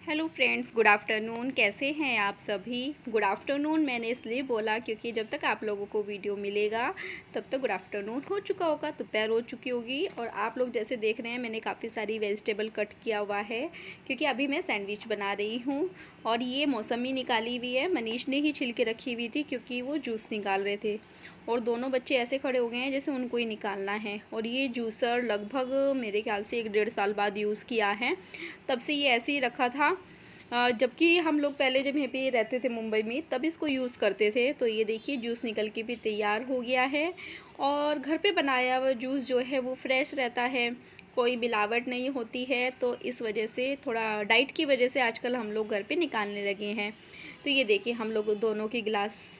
Hello friends, good afternoon. कैसे हैं आप सभी? गुड आफ्टरनून मैंने इसलिए बोला क्योंकि जब तक आप लोगों को वीडियो मिलेगा तब तक गुड आफ्टरनून हो चुका होगा, दोपहर हो चुकी होगी। और आप लोग जैसे देख रहे हैं मैंने काफ़ी सारी वेजिटेबल कट किया हुआ है क्योंकि अभी मैं सैंडविच बना रही हूँ। और ये मौसमी निकाली हुई है, मनीष ने ही छिल के रखी हुई थी क्योंकि वो जूस निकाल रहे थे। और दोनों बच्चे ऐसे खड़े हो गए हैं जैसे उनको ही निकालना है। और ये जूसर लगभग मेरे ख्याल से 1-1.5 साल बाद यूज़ किया है, तब से ये ऐसे ही रखा था। जबकि हम लोग पहले जब यहीं पे रहते थे मुंबई में तब इसको यूज़ करते थे। तो ये देखिए जूस निकल के भी तैयार हो गया है। और घर पे बनाया हुआ जूस जो है वो फ्रेश रहता है, कोई मिलावट नहीं होती है। तो इस वजह से थोड़ा डाइट की वजह से आजकल हम लोग घर पे निकालने लगे हैं। तो ये देखिए हम लोग दोनों के गिलास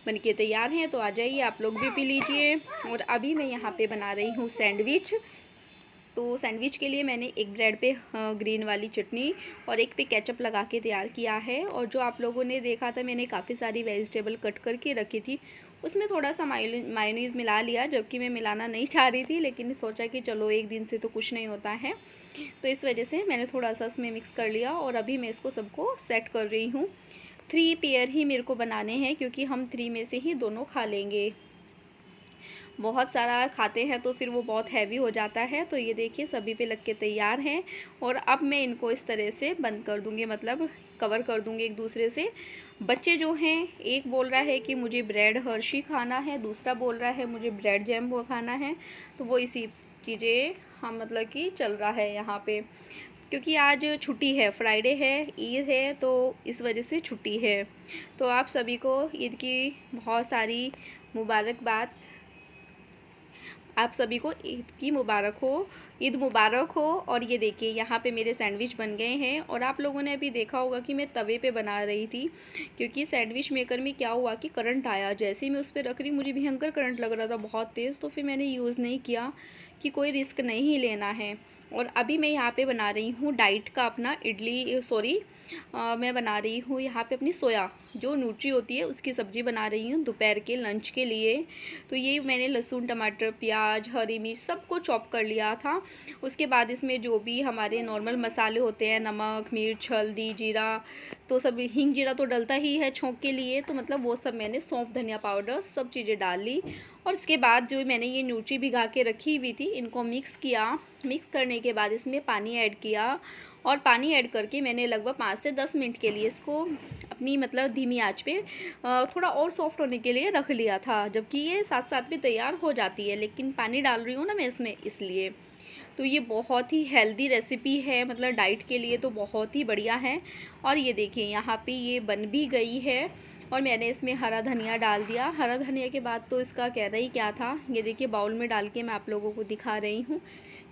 बन के तैयार हैं, तो आ जाइए आप लोग भी पी लीजिए। और अभी मैं यहाँ पे बना रही हूँ सैंडविच। तो सैंडविच के लिए मैंने एक ब्रेड पे ग्रीन वाली चटनी और एक पे केचप लगा के तैयार किया है। और जो आप लोगों ने देखा था मैंने काफ़ी सारी वेजिटेबल कट करके रखी थी, उसमें थोड़ा सा मायोनीज़ मिला लिया, जबकि मैं मिलाना नहीं चाह रही थी, लेकिन सोचा कि चलो एक दिन से तो कुछ नहीं होता है। तो इस वजह से मैंने थोड़ा सा इसमें मिक्स कर लिया और अभी मैं इसको सबको सेट कर रही हूँ। 3 पेयर ही मेरे को बनाने हैं क्योंकि हम 3 में से ही दोनों खा लेंगे। बहुत सारा खाते हैं तो फिर वो बहुत हैवी हो जाता है। तो ये देखिए सभी पे लग के तैयार हैं। और अब मैं इनको इस तरह से बंद कर दूँगी, मतलब कवर कर दूँगी एक दूसरे से। बच्चे जो हैं, एक बोल रहा है कि मुझे ब्रेड हर्शी खाना है, दूसरा बोल रहा है मुझे ब्रेड जैम वो खाना है। तो वो इसी चीज़ें हम मतलब कि चल रहा है यहाँ पे, क्योंकि आज छुट्टी है, फ्राइडे है, ईद है, तो इस वजह से छुट्टी है। तो आप सभी को ईद की बहुत सारी मुबारकबाद। आप सभी को ईद की मुबारक हो, ईद मुबारक हो। और ये देखिए यहाँ पे मेरे सैंडविच बन गए हैं। और आप लोगों ने अभी देखा होगा कि मैं तवे पे बना रही थी, क्योंकि सैंडविच मेकर में क्या हुआ कि करंट आया। जैसे ही मैं उस पर रख रही, मुझे भयंकर करंट लग रहा था, बहुत तेज़। तो फिर मैंने यूज़ नहीं किया कि कोई रिस्क नहीं लेना है। और अभी मैं यहाँ पे बना रही हूँ डाइट का अपना इडली, सॉरी मैं बना रही हूँ यहाँ पे अपनी सोया जो न्यूट्री होती है उसकी सब्ज़ी बना रही हूँ दोपहर के लंच के लिए। तो ये मैंने लहसुन, टमाटर, प्याज, हरी मिर्च सबको चॉप कर लिया था। उसके बाद इसमें जो भी हमारे नॉर्मल मसाले होते हैं, नमक, मिर्च, हल्दी, जीरा, तो सब, हींग जीरा तो डलता ही है छौंक के लिए, तो मतलब वो सब मैंने, सौंफ, धनिया पाउडर, सब चीज़ें डाल ली। और इसके बाद जो मैंने ये न्यूट्री भिगा के रखी हुई थी इनको मिक्स किया। मिक्स करने के बाद इसमें पानी ऐड किया। और पानी ऐड करके मैंने लगभग 5 से 10 मिनट के लिए इसको अपनी मतलब धीमी आंच पे थोड़ा और सॉफ्ट होने के लिए रख लिया था, जबकि ये साथ साथ में तैयार हो जाती है, लेकिन पानी डाल रही हूँ ना मैं इसमें, इसलिए। तो ये बहुत ही हेल्दी रेसिपी है, मतलब डाइट के लिए तो बहुत ही बढ़िया है। और ये देखिए यहाँ पे ये बन भी गई है। और मैंने इसमें हरा धनिया डाल दिया। हरा धनिया के बाद तो इसका कहना ही क्या था। ये देखिए बाउल में डाल के मैं आप लोगों को दिखा रही हूँ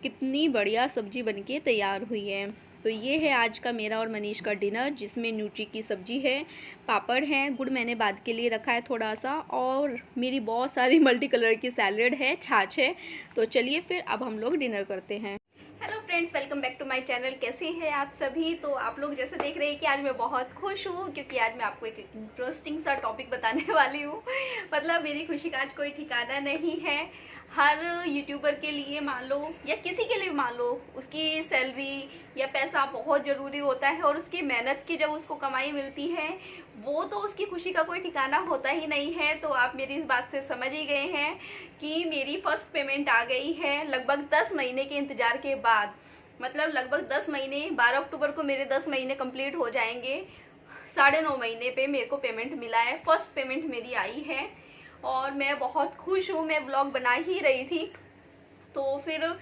कितनी बढ़िया सब्जी बनके तैयार हुई है। तो ये है आज का मेरा और मनीष का डिनर, जिसमें न्यूट्री की सब्जी है, पापड़ हैं, गुड़ मैंने बाद के लिए रखा है थोड़ा सा, और मेरी बहुत सारी मल्टी कलर की सैलेड है, छाछ है। तो चलिए फिर अब हम लोग डिनर करते हैं। Hello friends, welcome back to my channel. कैसे हैं आप सभी? तो आप लोग जैसे देख रहे हैं कि आज मैं बहुत खुश हूँ क्योंकि आज मैं आपको एक इंटरेस्टिंग सा टॉपिक बताने वाली हूँ। मतलब मेरी खुशी का आज कोई ठिकाना नहीं है। हर यूट्यूबर के लिए मान लो या किसी के लिए मान लो, उसकी सैलरी या पैसा बहुत ज़रूरी होता है, और उसकी मेहनत की जब उसको कमाई मिलती है वो तो उसकी खुशी का कोई ठिकाना होता ही नहीं है। तो आप मेरी इस बात से समझ ही गए हैं कि मेरी फर्स्ट पेमेंट आ गई है लगभग 10 महीने के इंतजार के बाद। मतलब लगभग 10 महीने, 12 अक्टूबर को मेरे 10 महीने कंप्लीट हो जाएंगे। 9.5 महीने पे मेरे को पेमेंट मिला है, फर्स्ट पेमेंट मेरी आई है और मैं बहुत खुश हूँ। मैं ब्लॉग बना ही रही थी तो फिर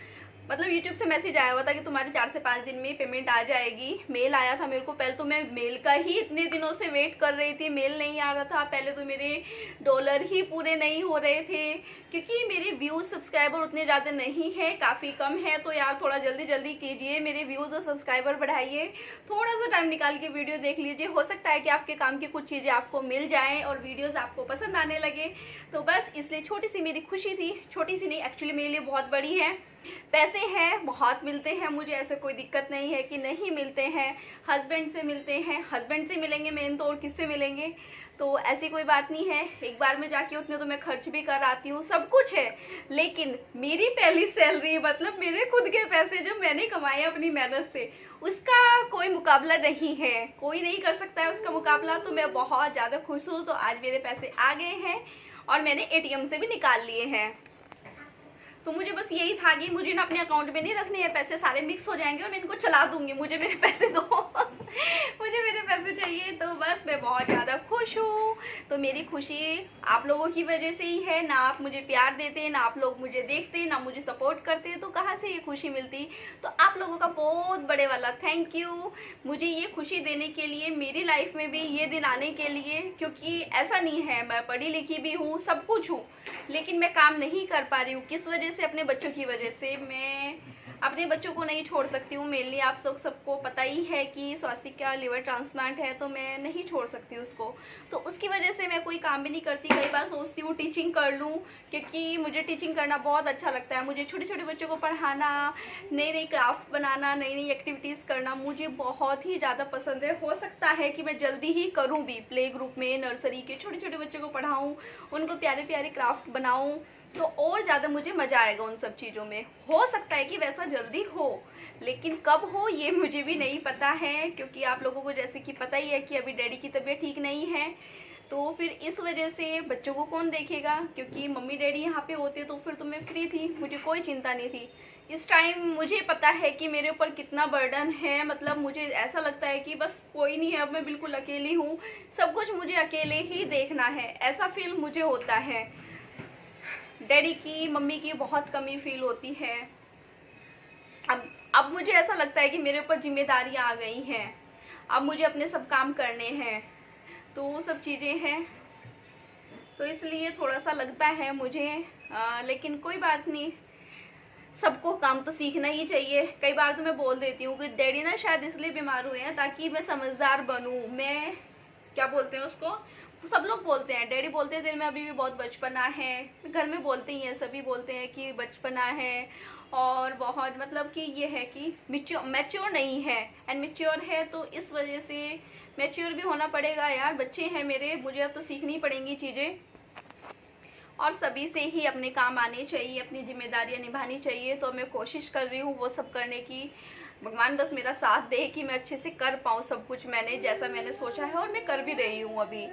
मतलब यूट्यूब से मैसेज आया हुआ था कि तुम्हारे 4 से 5 दिन में पेमेंट आ जाएगी। मेल आया था मेरे को, पहले तो मैं मेल का ही इतने दिनों से वेट कर रही थी, मेल नहीं आ रहा था। पहले तो मेरे डॉलर ही पूरे नहीं हो रहे थे क्योंकि मेरे व्यूज़ सब्सक्राइबर उतने ज़्यादा नहीं है, काफ़ी कम है। तो यार थोड़ा जल्दी जल्दी कीजिए, मेरे व्यूज़ और सब्सक्राइबर बढ़ाइए। थोड़ा सा टाइम निकाल के वीडियो देख लीजिए, हो सकता है कि आपके काम की कुछ चीज़ें आपको मिल जाएँ और वीडियोज़ आपको पसंद आने लगे। तो बस इसलिए छोटी सी मेरी खुशी थी, छोटी सी नहीं एक्चुअली मेरे लिए बहुत बड़ी है। पैसे हैं, बहुत मिलते हैं मुझे, ऐसे कोई दिक्कत नहीं है कि नहीं मिलते हैं। हस्बैंड से मिलते हैं, हस्बैंड से मिलेंगे मेन तो, और किससे मिलेंगे। तो ऐसी कोई बात नहीं है, एक बार में जाके उतने तो मैं खर्च भी कर आती हूँ, सब कुछ है। लेकिन मेरी पहली सैलरी, मतलब मेरे खुद के पैसे जो मैंने कमाए अपनी मेहनत से, उसका कोई मुकाबला नहीं है, कोई नहीं कर सकता है उसका मुकाबला। तो मैं बहुत ज़्यादा खुश हूँ। तो आज मेरे पैसे आ गए हैं और मैंने ATM से भी निकाल लिए हैं। तो मुझे बस यही था कि मुझे ना अपने अकाउंट में नहीं रखने हैं पैसे, सारे मिक्स हो जाएंगे और मैं इनको चला दूंगी। मुझे मेरे पैसे दो मुझे मेरे पैसे चाहिए। तो बस मैं बहुत ज़्यादा खुश हूँ। तो मेरी खुशी आप लोगों की वजह से ही है। ना आप मुझे प्यार देते, ना आप लोग मुझे देखते, ना मुझे सपोर्ट करते, तो कहाँ से ये खुशी मिलती। तो आप लोगों का बहुत बड़े वाला थैंक यू मुझे ये खुशी देने के लिए, मेरी लाइफ में भी ये दिन आने के लिए। क्योंकि ऐसा नहीं है, मैं पढ़ी लिखी भी हूँ, सब कुछ हूँ, लेकिन मैं काम नहीं कर पा रही हूँ। किस वजह से? अपने बच्चों की वजह से। मैं अपने बच्चों को नहीं छोड़ सकती हूँ। मेनली आप सबको पता ही है कि स्वास्तिक का लिवर ट्रांसप्लांट है, तो मैं नहीं छोड़ सकती उसको। तो उसकी वजह से मैं कोई काम भी नहीं करती। कई बार सोचती हूँ टीचिंग कर लूँ, क्योंकि मुझे टीचिंग करना बहुत अच्छा लगता है। मुझे छोटे छोटे बच्चों को पढ़ाना, नई नई क्राफ्ट बनाना, नई नई एक्टिविटीज़ करना मुझे बहुत ही ज़्यादा पसंद है। हो सकता है कि मैं जल्दी ही करूँ भी, प्ले ग्रुप में नर्सरी के छोटे छोटे बच्चों को पढ़ाऊँ, उनको प्यारे प्यारे क्राफ्ट बनाऊँ, तो और ज़्यादा मुझे मज़ा आएगा उन सब चीज़ों में। हो सकता है कि वैसा जल्दी हो, लेकिन कब हो ये मुझे भी नहीं पता है। क्योंकि आप लोगों को जैसे कि पता ही है कि अभी डैडी की तबीयत ठीक नहीं है, तो फिर इस वजह से बच्चों को कौन देखेगा। क्योंकि मम्मी डैडी यहाँ पे होते तो फिर तो मैं फ्री थी, मुझे कोई चिंता नहीं थी। इस टाइम मुझे पता है कि मेरे ऊपर कितना बर्डन है। मतलब मुझे ऐसा लगता है कि बस कोई नहीं है, अब मैं बिल्कुल अकेली हूँ, सब कुछ मुझे अकेले ही देखना है, ऐसा फील मुझे होता है। डैडी की, मम्मी की बहुत कमी फील होती है। अब मुझे ऐसा लगता है कि मेरे ऊपर जिम्मेदारियां आ गई हैं, अब मुझे अपने सब काम करने हैं, तो वो सब चीज़ें हैं। तो इसलिए थोड़ा सा लगता है मुझे, लेकिन कोई बात नहीं, सबको काम तो सीखना ही चाहिए। कई बार तो मैं बोल देती हूँ कि डैडी ना शायद इसलिए बीमार हुए हैं ताकि मैं समझदार बनूँ। मैं क्या बोलते हैं उसको, सब लोग बोलते हैं, डैडी बोलते हैं तेरे में अभी भी बहुत बचपना है। घर में बोलते ही हैं, सभी बोलते हैं कि बचपना है और बहुत मतलब कि ये है कि मैच्योर नहीं है। एंड मैच्योर है तो इस वजह से मैच्योर भी होना पड़ेगा यार, बच्चे हैं मेरे, मुझे अब तो सीखनी पड़ेंगी चीज़ें। और सभी से ही अपने काम आने चाहिए, अपनी जिम्मेदारियां निभानी चाहिए। तो मैं कोशिश कर रही हूँ वो सब करने की। भगवान बस मेरा साथ दे कि मैं अच्छे से कर पाऊँ सब कुछ मैंने जैसा मैंने सोचा है, और मैं कर भी रही हूँ अभी।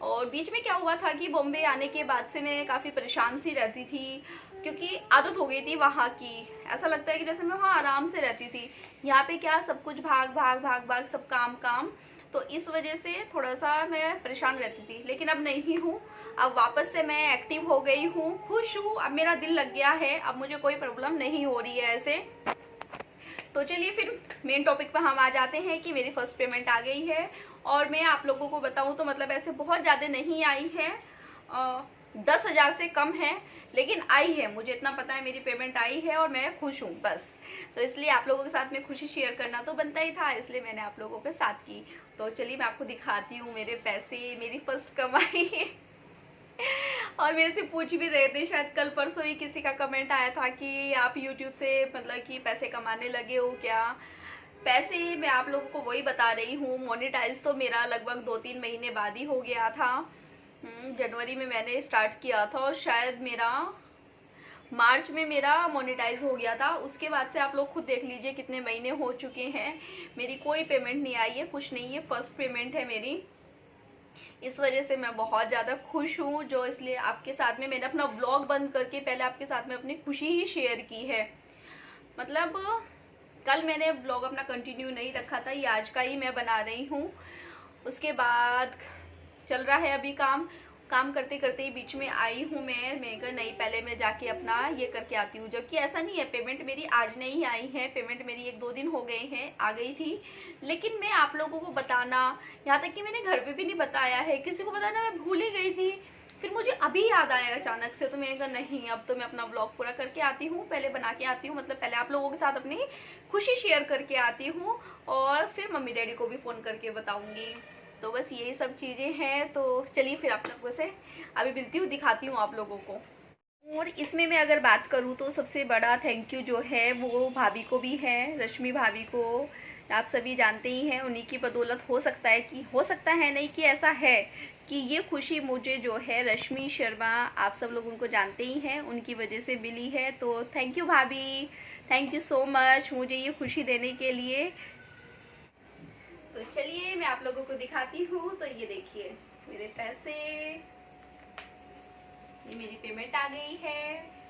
और बीच में क्या हुआ था कि बॉम्बे आने के बाद से मैं काफ़ी परेशान सी रहती थी, क्योंकि आदत हो गई थी वहाँ की। ऐसा लगता है कि जैसे मैं वहाँ आराम से रहती थी, यहाँ पे क्या सब कुछ भाग भाग भाग भाग, सब काम काम। तो इस वजह से थोड़ा सा मैं परेशान रहती थी, लेकिन अब नहीं हूँ। अब वापस से मैं एक्टिव हो गई हूँ, खुश हूँ, अब मेरा दिल लग गया है, अब मुझे कोई प्रॉब्लम नहीं हो रही है ऐसे। तो चलिए फिर मेन टॉपिक पर हम आ जाते हैं कि मेरी फर्स्ट पेमेंट आ गई है। और मैं आप लोगों को बताऊं तो मतलब ऐसे बहुत ज़्यादा नहीं आई है, 10,000 से कम है, लेकिन आई है। मुझे इतना पता है मेरी पेमेंट आई है और मैं खुश हूँ बस। तो इसलिए आप लोगों के साथ में खुशी शेयर करना तो बनता ही था, इसलिए मैंने आप लोगों के साथ की। तो चलिए मैं आपको दिखाती हूँ मेरे पैसे, मेरी फर्स्ट कमाई और मेरे से पूछ भी रहे थे, शायद कल परसों ही किसी का कमेंट आया था कि आप YouTube से मतलब कि पैसे कमाने लगे हो क्या। पैसे मैं आप लोगों को वही बता रही हूँ, मोनेटाइज तो मेरा लगभग 2-3 महीने बाद ही हो गया था। जनवरी में मैंने स्टार्ट किया था और शायद मेरा मार्च में मेरा मोनेटाइज हो गया था। उसके बाद से आप लोग खुद देख लीजिए कितने महीने हो चुके हैं, मेरी कोई पेमेंट नहीं आई है, कुछ नहीं है, फर्स्ट पेमेंट है मेरी। इस वजह से मैं बहुत ज़्यादा खुश हूँ, जो इसलिए आपके साथ में मैंने अपना व्लॉग बंद करके पहले आपके साथ में अपनी खुशी ही शेयर की है। मतलब कल मैंने व्लॉग अपना कंटिन्यू नहीं रखा था, ये आज का ही मैं बना रही हूँ। उसके बाद चल रहा है अभी काम करते करते ही बीच में आई हूँ मैं कहा नहीं पहले मैं जाके अपना ये करके आती हूँ। जबकि ऐसा नहीं है, पेमेंट मेरी आज नहीं आई है, पेमेंट मेरी 1-2 दिन हो गए हैं, आ गई थी। लेकिन मैं आप लोगों को बताना, यहाँ तक कि मैंने घर पे भी नहीं बताया है, किसी को बताना मैं भूल ही गई थी। फिर मुझे अभी याद आया अचानक से, तो मैंने कहा नहीं अब तो मैं अपना व्लॉग पूरा करके आती हूँ, पहले बना के आती हूँ, मतलब पहले आप लोगों के साथ अपनी खुशी शेयर करके आती हूँ और फिर मम्मी डैडी को भी फ़ोन करके बताऊँगी। तो बस यही सब चीज़ें हैं। तो चलिए फिर आप लोगों से अभी मिलती हूँ, दिखाती हूँ आप लोगों को। और इसमें मैं अगर बात करूँ तो सबसे बड़ा थैंक यू जो है वो भाभी को भी है, रश्मि भाभी को। आप सभी जानते ही हैं, उन्हीं की बदौलत हो सकता है नहीं कि ऐसा है कि ये खुशी मुझे जो है रश्मि शर्मा, आप सब लोग उनको जानते ही हैं, उनकी वजह से मिली है। तो थैंक यू भाभी, थैंक यू सो मच मुझे ये खुशी देने के लिए। चलिए मैं आप लोगों को दिखाती हूँ। तो ये देखिए मेरे पैसे, ये मेरी पेमेंट आ गई है।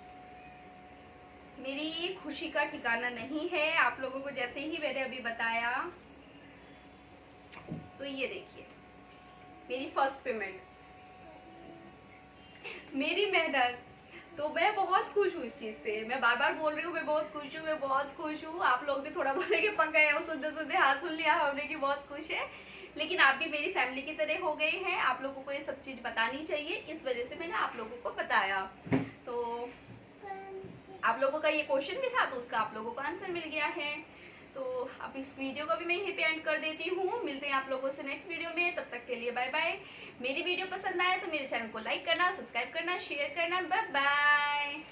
मेरी खुशी का ठिकाना नहीं है, आप लोगों को जैसे ही मैंने अभी बताया। तो ये देखिए मेरी फर्स्ट पेमेंट, मेरी मेहनत। तो मैं बहुत खुश हूँ इस चीज से। मैं बार बार बोल रही हूँ मैं बहुत खुश हूँ, मैं बहुत खुश हूँ। आप लोग भी थोड़ा बोलेंगे पंखा है वो सुनते सुनते हाँ सुन लिया हमने कि बहुत खुश है, लेकिन आप भी मेरी फैमिली की तरह हो गए हैं। आप लोगों को ये सब चीज बतानी चाहिए, इस वजह से मैंने आप लोगों को बताया। तो आप लोगों का ये क्वेश्चन भी था तो उसका आप लोगों को आंसर मिल गया है। तो अब इस वीडियो को भी मैं यहीं पे एंड कर देती हूँ। मिलते हैं आप लोगों से नेक्स्ट वीडियो में, तब तक के लिए बाय बाय। मेरी वीडियो पसंद आए तो मेरे चैनल को लाइक करना, सब्सक्राइब करना, शेयर करना। Bye bye.